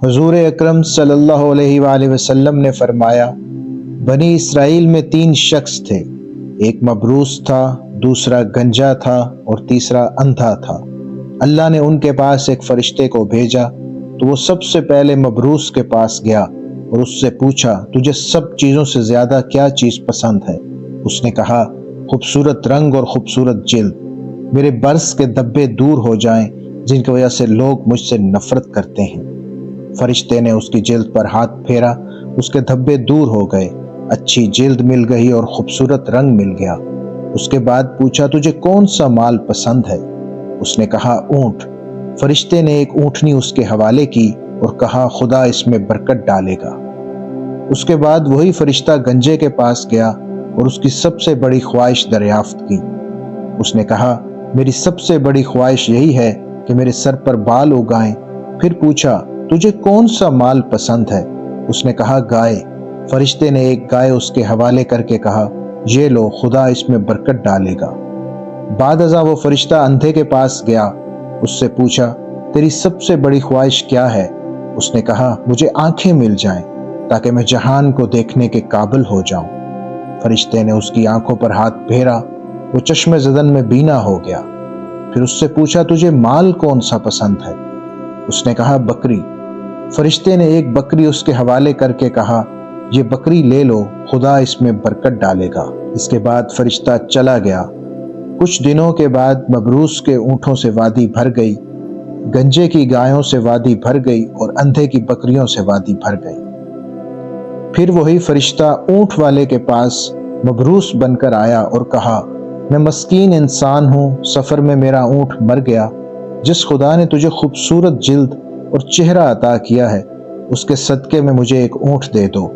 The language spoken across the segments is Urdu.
حضور اکرم صلی اللہ علیہ وآلہ وسلم نے فرمایا، بنی اسرائیل میں 3 شخص تھے، ایک مبروس تھا، دوسرا گنجا تھا اور تیسرا اندھا تھا۔ اللہ نے ان کے پاس ایک فرشتے کو بھیجا تو وہ سب سے پہلے مبروس کے پاس گیا اور اس سے پوچھا، تجھے سب چیزوں سے زیادہ کیا چیز پسند ہے؟ اس نے کہا، خوبصورت رنگ اور خوبصورت جلد، میرے برس کے دبے دور ہو جائیں جن کی وجہ سے لوگ مجھ سے نفرت کرتے ہیں۔ فرشتے نے اس کی جلد پر ہاتھ پھیرا، اس کے دھبے دور ہو گئے، اچھی جلد مل گئی اور خوبصورت رنگ مل گیا۔ اس کے بعد پوچھا، تجھے کون سا مال پسند ہے؟ اس نے کہا، اونٹ۔ فرشتے نے ایک اونٹنی اس کے حوالے کی اور کہا، خدا اس میں برکت ڈالے گا۔ اس کے بعد وہی فرشتہ گنجے کے پاس گیا اور اس کی سب سے بڑی خواہش دریافت کی۔ اس نے کہا، میری سب سے بڑی خواہش یہی ہے کہ میرے سر پر بال اگائیں۔ پھر پوچھا، تجھے کون سا مال پسند ہے؟ اس نے کہا، گائے۔ فرشتے نے ایک گائے اس کے حوالے کر کے کہا، یہ لو، خدا اس میں برکت ڈالے گا۔ بعد ازاں وہ فرشتہ اندھے کے پاس گیا، اس سے پوچھا، تیری سب سے بڑی خواہش کیا ہے؟ اس نے کہا، مجھے آنکھیں مل جائیں تاکہ میں جہان کو دیکھنے کے قابل ہو جاؤں۔ فرشتے نے اس کی آنکھوں پر ہاتھ پھیرا، وہ چشم زدن میں بینا ہو گیا۔ پھر اس سے پوچھا، تجھے مال کون سا پسند ہے؟ اس نے کہا، بکری۔ فرشتے نے ایک بکری اس کے حوالے کر کے کہا، یہ بکری لے لو، خدا اس میں برکت ڈالے گا۔ اس کے بعد فرشتہ چلا گیا۔ کچھ دنوں کے بعد مبروس کے اونٹوں سے وادی بھر گئی، گنجے کی گایوں سے وادی بھر گئی اور اندھے کی بکریوں سے وادی بھر گئی۔ پھر وہی فرشتہ اونٹ والے کے پاس مبروس بن کر آیا اور کہا، میں مسکین انسان ہوں، سفر میں میرا اونٹ مر گیا۔ جس خدا نے تجھے خوبصورت جلد اور چہرہ عطا کیا ہے، اس کے صدقے میں مجھے ایک اونٹ دے دو۔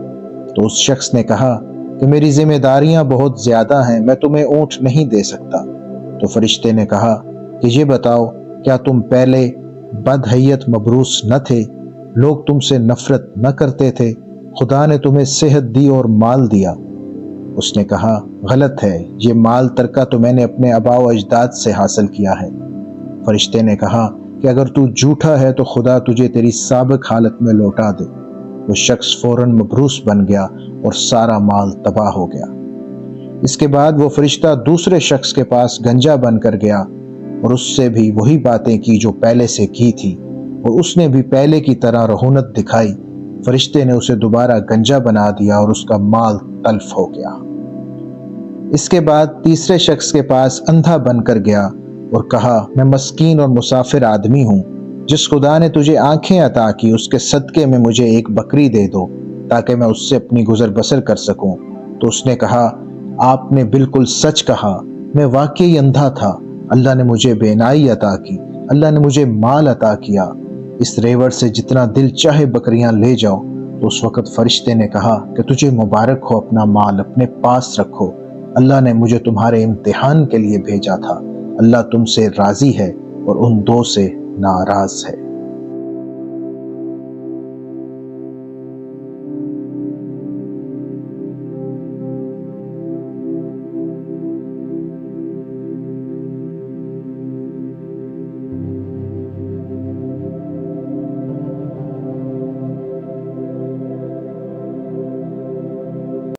تو اس شخص نے کہا کہ میری ذمہ داریاں بہت زیادہ ہیں، میں تمہیں اونٹ نہیں دے سکتا۔ تو فرشتے نے کہا کہ یہ بتاؤ، کیا تم پہلے بدحیت مبروس نہ تھے؟ لوگ تم سے نفرت نہ کرتے تھے؟ خدا نے تمہیں صحت دی اور مال دیا۔ اس نے کہا، غلط ہے، یہ مال ترکہ تو میں نے اپنے آباء و اجداد سے حاصل کیا ہے۔ فرشتے نے کہا کہ اگر تو جھوٹا ہے تو خدا تجھے تیری سابق حالت میں لوٹا دے۔ وہ شخص فوراً مبروس بن گیا اور سارا مال تباہ ہو گیا۔ اس کے بعد وہ فرشتہ دوسرے شخص کے پاس گنجا بن کر گیا اور اس سے بھی وہی باتیں کی جو پہلے سے کی تھی، اور اس نے بھی پہلے کی طرح رہونت دکھائی۔ فرشتے نے اسے دوبارہ گنجا بنا دیا اور اس کا مال تلف ہو گیا۔ اس کے بعد تیسرے شخص کے پاس اندھا بن کر گیا اور کہا، میں مسکین اور مسافر آدمی ہوں، جس خدا نے تجھے آنکھیں عطا کی، اس کے صدقے میں مجھے ایک بکری دے دو تاکہ میں اس سے اپنی گزر بسر کر سکوں۔ تو اس نے کہا، آپ نے بالکل سچ کہا، میں واقعی اندھا تھا، اللہ نے مجھے بینائی عطا کی، اللہ نے مجھے مال عطا کیا، اس ریوڑ سے جتنا دل چاہے بکریاں لے جاؤ۔ تو اس وقت فرشتے نے کہا کہ تجھے مبارک ہو، اپنا مال اپنے پاس رکھو، اللہ نے مجھے تمہارے امتحان کے لیے بھیجا تھا، اللہ تم سے راضی ہے اور ان 2 سے ناراض ہے۔